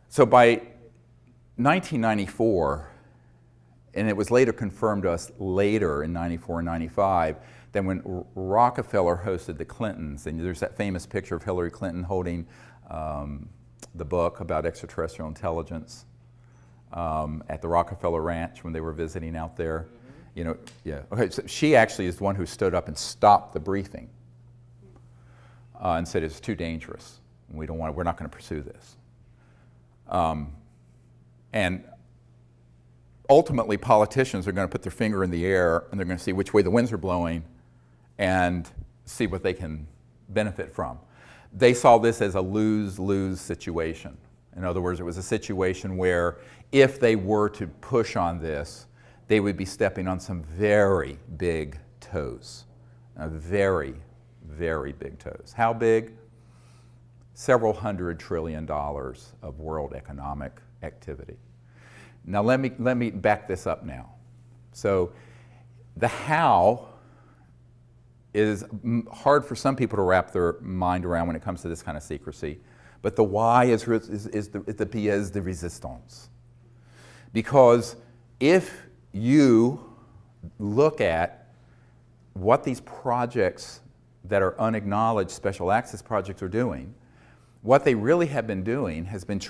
So by 1994, and it was later confirmed to us later in 94 and 95, that when Rockefeller hosted the Clintons, and there's that famous picture of Hillary Clinton holding the book about extraterrestrial intelligence at the Rockefeller Ranch when they were visiting out there. You know, yeah. Okay, so she actually is the one who stood up and stopped the briefing and said it's too dangerous. We're not going to pursue this. And ultimately, politicians are going to put their finger in the air and they're going to see which way the winds are blowing and see what they can benefit from. They saw this as a lose-lose situation. In other words, it was a situation where if they were to push on this, they would be stepping on some very big toes. Very, very big toes. How big? Several $100 trillion of world economic activity. Now let me back this up now. So the how is hard for some people to wrap their mind around when it comes to this kind of secrecy, but the why is the pièce de résistance. Because if you look at what these projects that are unacknowledged special access projects are doing, what they really have been doing has been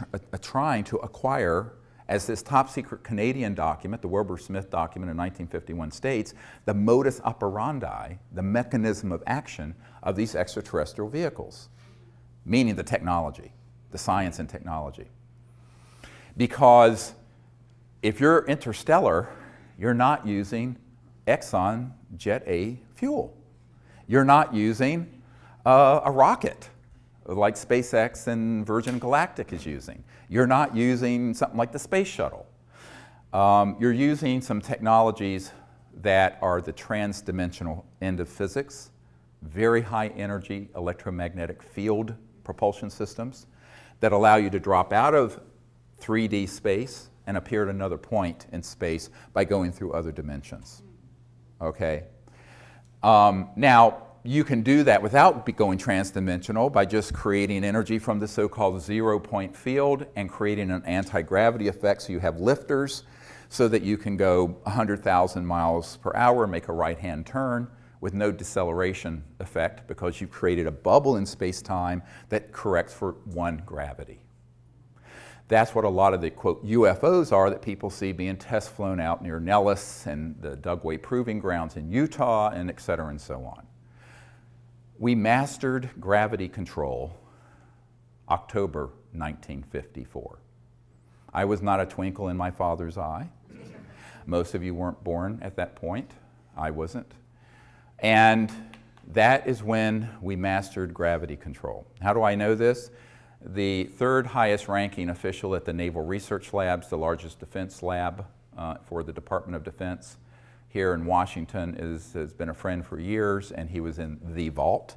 trying to acquire, as this top secret Canadian document, the Wilbur Smith document in 1951 states, the modus operandi, the mechanism of action of these extraterrestrial vehicles, meaning the technology, the science and technology. Because if you're interstellar, you're not using Exxon Jet A fuel. You're not using a rocket like SpaceX and Virgin Galactic is using. You're not using something like the space shuttle. You're using some technologies that are the trans-dimensional end of physics, very high energy electromagnetic field propulsion systems that allow you to drop out of 3D space and appear at another point in space by going through other dimensions. Okay? Now, you can do that without going trans-dimensional by just creating energy from the so-called zero-point field and creating an anti-gravity effect, so you have lifters so that you can go 100,000 miles per hour and make a right-hand turn with no deceleration effect because you've created a bubble in space-time that corrects for one gravity. That's what a lot of the, quote, UFOs are that people see being test flown out near Nellis and the Dugway Proving Grounds in Utah, and et cetera and so on. We mastered gravity control October 1954. I was not a twinkle in my father's eye. Most of you weren't born at that point. I wasn't. And that is when we mastered gravity control. How do I know this? The third highest ranking official at the Naval Research Labs, the largest defense lab for the Department of Defense here in Washington, has been a friend for years, and he was in the vault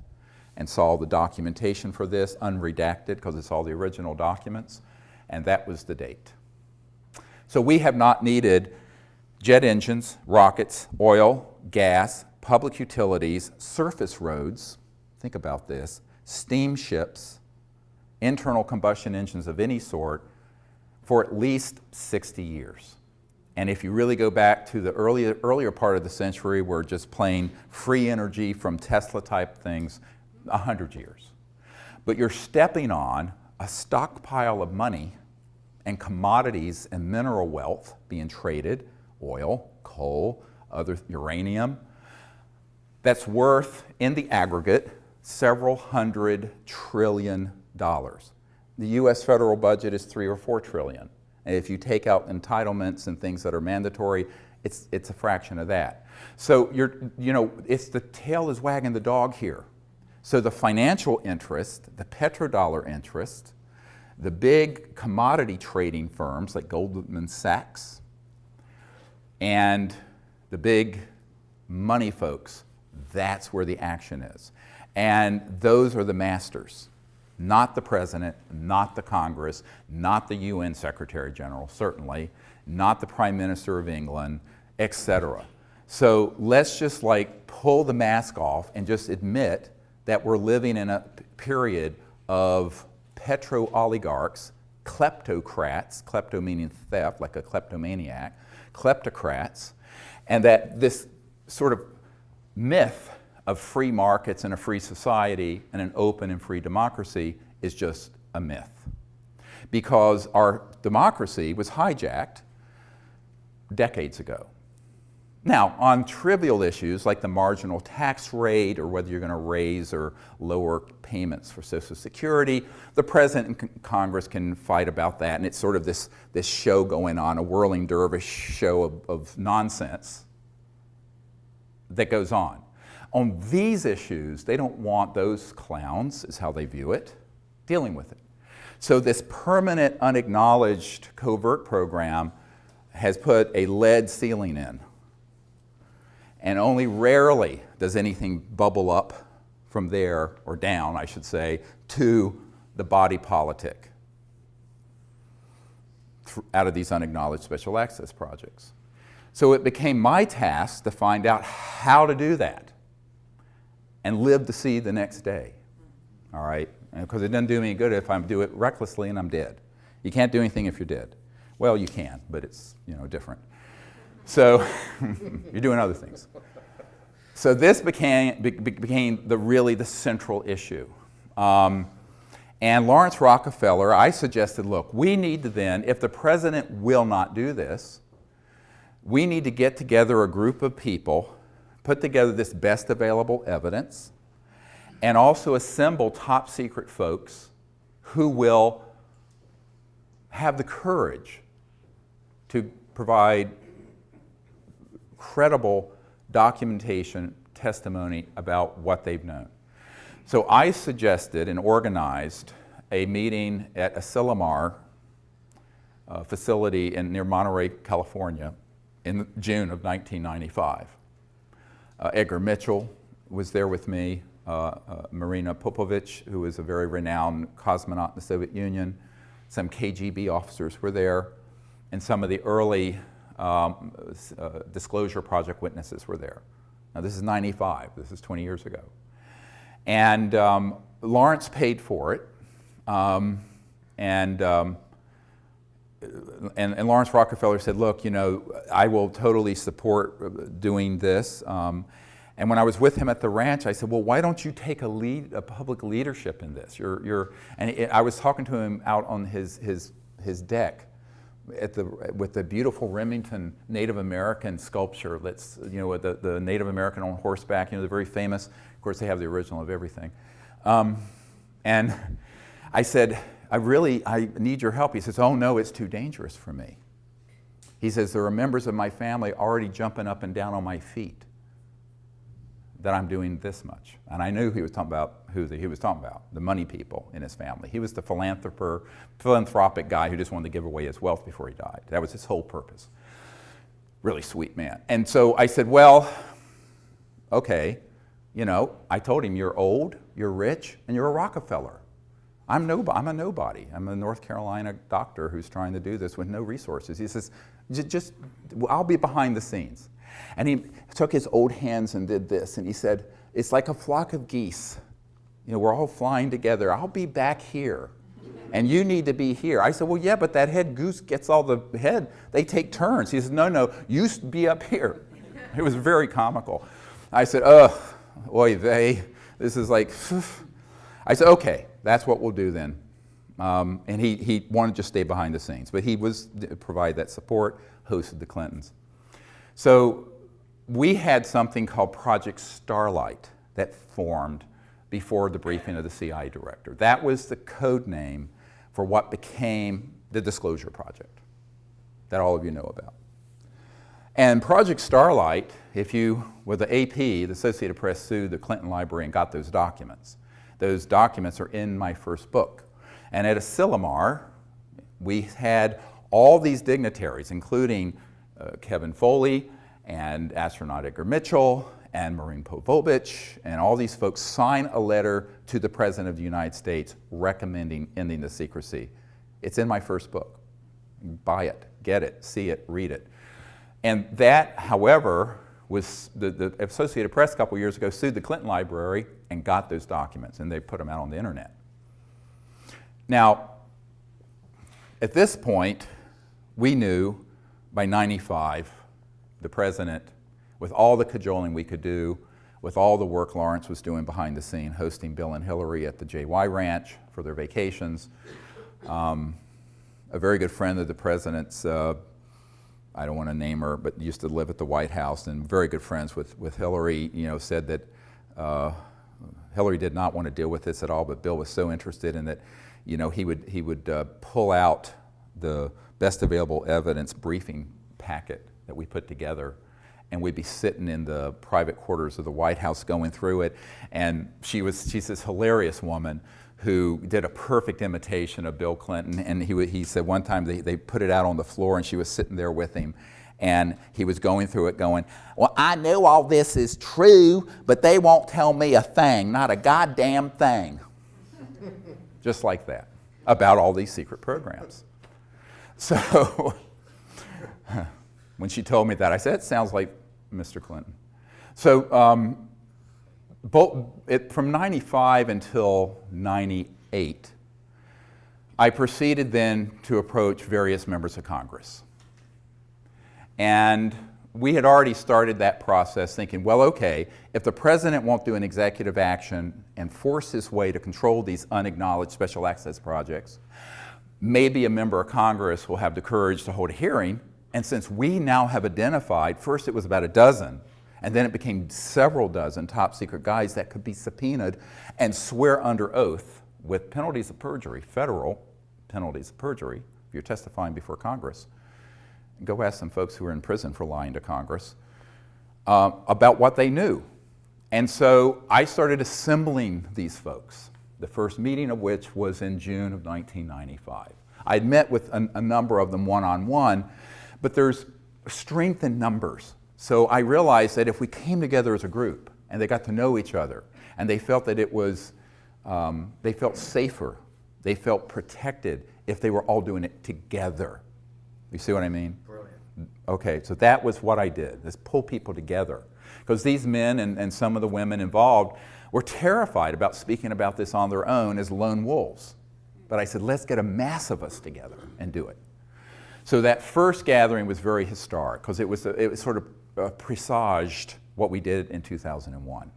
and saw the documentation for this, unredacted because it's all the original documents, and that was the date. So we have not needed jet engines, rockets, oil, gas, public utilities, surface roads, think about this, steamships, internal combustion engines of any sort for at least 60 years. And if you really go back to the earlier part of the century, we're just plain free energy from Tesla type things, 100 years. But you're stepping on a stockpile of money and commodities and mineral wealth being traded, oil, coal, other uranium, that's worth, in the aggregate, several $100 trillion. The US federal budget is $3 or $4 trillion. And if you take out entitlements and things that are mandatory, it's a fraction of that. So it's the tail is wagging the dog here. So the financial interest, the petrodollar interest, the big commodity trading firms like Goldman Sachs, and the big money folks, that's where the action is. And those are the masters. Not the president, not the Congress, not the UN Secretary General, certainly, not the Prime Minister of England, etc. So let's just pull the mask off and just admit that we're living in a period of petro-oligarchs kleptocrats, klepto meaning theft, like a kleptomaniac, kleptocrats, and that this sort of myth of free markets and a free society and an open and free democracy is just a myth. Because our democracy was hijacked decades ago. Now, on trivial issues like the marginal tax rate or whether you're going to raise or lower payments for Social Security, the President and Congress can fight about that, and it's sort of this show going on, a whirling dervish show of nonsense that goes on. On these issues, they don't want those clowns, is how they view it, dealing with it. So this permanent, unacknowledged, covert program has put a lead ceiling in. And only rarely does anything bubble up from there, or down, I should say, to the body politic out of these unacknowledged special access projects. So it became my task to find out how to do that and live to see the next day, all right? Because it doesn't do me any good if I do it recklessly and I'm dead. You can't do anything if you're dead. Well, you can, but it's, different. So you're doing other things. So this became really the central issue. And Lawrence Rockefeller, I suggested, look, we need to then, if the president will not do this, we need to get together a group of people, put together this best available evidence, and also assemble top secret folks who will have the courage to provide credible documentation, testimony about what they've known. So I suggested and organized a meeting at a Asilomar facility near Monterey, California in June of 1995. Edgar Mitchell was there with me, Marina Popovich, who was a very renowned cosmonaut in the Soviet Union, some KGB officers were there, and some of the early Disclosure Project witnesses were there. Now this is 95, this is 20 years ago. And Lawrence paid for it, and Lawrence Rockefeller said, look, I will totally support doing this. And when I was with him at the ranch, I said, well, why don't you take a public leadership in this? I was talking to him out on his deck with the beautiful Remington Native American sculpture that's, the Native American on horseback, the very famous. Of course, they have the original of everything. And I said, I need your help. He says, oh no, it's too dangerous for me. He says, there are members of my family already jumping up and down on my feet that I'm doing this much. And I knew he was talking about he was talking about, the money people in his family. He was the philanthropic guy who just wanted to give away his wealth before he died. That was his whole purpose. Really sweet man. And so I said, well, okay, I told him, you're old, you're rich, and you're a Rockefeller. I'm a nobody. I'm a North Carolina doctor who's trying to do this with no resources. He says, I'll be behind the scenes. And he took his old hands and did this, and he said, it's like a flock of geese. We're all flying together. I'll be back here, and you need to be here. I said, well, yeah, but that head goose gets all the head. They take turns. He said, no, you be up here. It was very comical. I said, oy vey, this is like, I said, okay, that's what we'll do then. And he wanted to just stay behind the scenes, but he was provide that support, hosted the Clintons. So we had something called Project Starlight that formed before the briefing of the CIA director. That was the code name for what became the Disclosure Project that all of you know about. And Project Starlight, with the AP, the Associated Press sued the Clinton Library and got those documents. Those documents are in my first book. And at Asilomar, we had all these dignitaries, including Kevin Foley and astronaut Edgar Mitchell and Marina Popovich, and all these folks sign a letter to the President of the United States recommending ending the secrecy. It's in my first book. Buy it, get it, see it, read it. And that, however, was the Associated Press a couple years ago sued the Clinton Library and got those documents, and they put them out on the internet. Now, At this point, we knew by 95, the president, with all the cajoling we could do, with all the work Lawrence was doing behind the scene, hosting Bill and Hillary at the JY Ranch for their vacations. A very good friend of the president's, I don't want to name her, but used to live at the White House and very good friends with Hillary, said that Hillary did not want to deal with this at all, but Bill was so interested in that, he would pull out the best available evidence briefing packet that we put together, and we'd be sitting in the private quarters of the White House going through it. And she's this hilarious woman who did a perfect imitation of Bill Clinton. And he said one time they put it out on the floor and she was sitting there with him. And he was going through it going, well, I know all this is true, but they won't tell me a thing, not a goddamn thing. Just like that, about all these secret programs. So when she told me that, I said, it sounds like Mr. Clinton. So from 95 until 98, I proceeded then to approach various members of Congress. And we had already started that process thinking, well, okay, if the president won't do an executive action and force his way to control these unacknowledged special access projects, maybe a member of Congress will have the courage to hold a hearing. And since we now have identified, first it was about a dozen, and then it became several dozen top secret guys that could be subpoenaed and swear under oath with penalties of perjury, federal penalties of perjury, if you're testifying before Congress. Go ask some folks who are in prison for lying to Congress about what they knew. And so I started assembling these folks, the first meeting of which was in June of 1995. I'd met with a number of them one-on-one, but there's strength in numbers. So I realized that if we came together as a group and they got to know each other and they felt that it was, they felt safer, they felt protected if they were all doing it together. You see what I mean? Brilliant. Okay, so that was what I did, is pull people together. Because these men and some of the women involved were terrified about speaking about this on their own as lone wolves. But I said, let's get a mass of us together and do it. So that first gathering was very historic because it was sort of presaged what we did in 2001.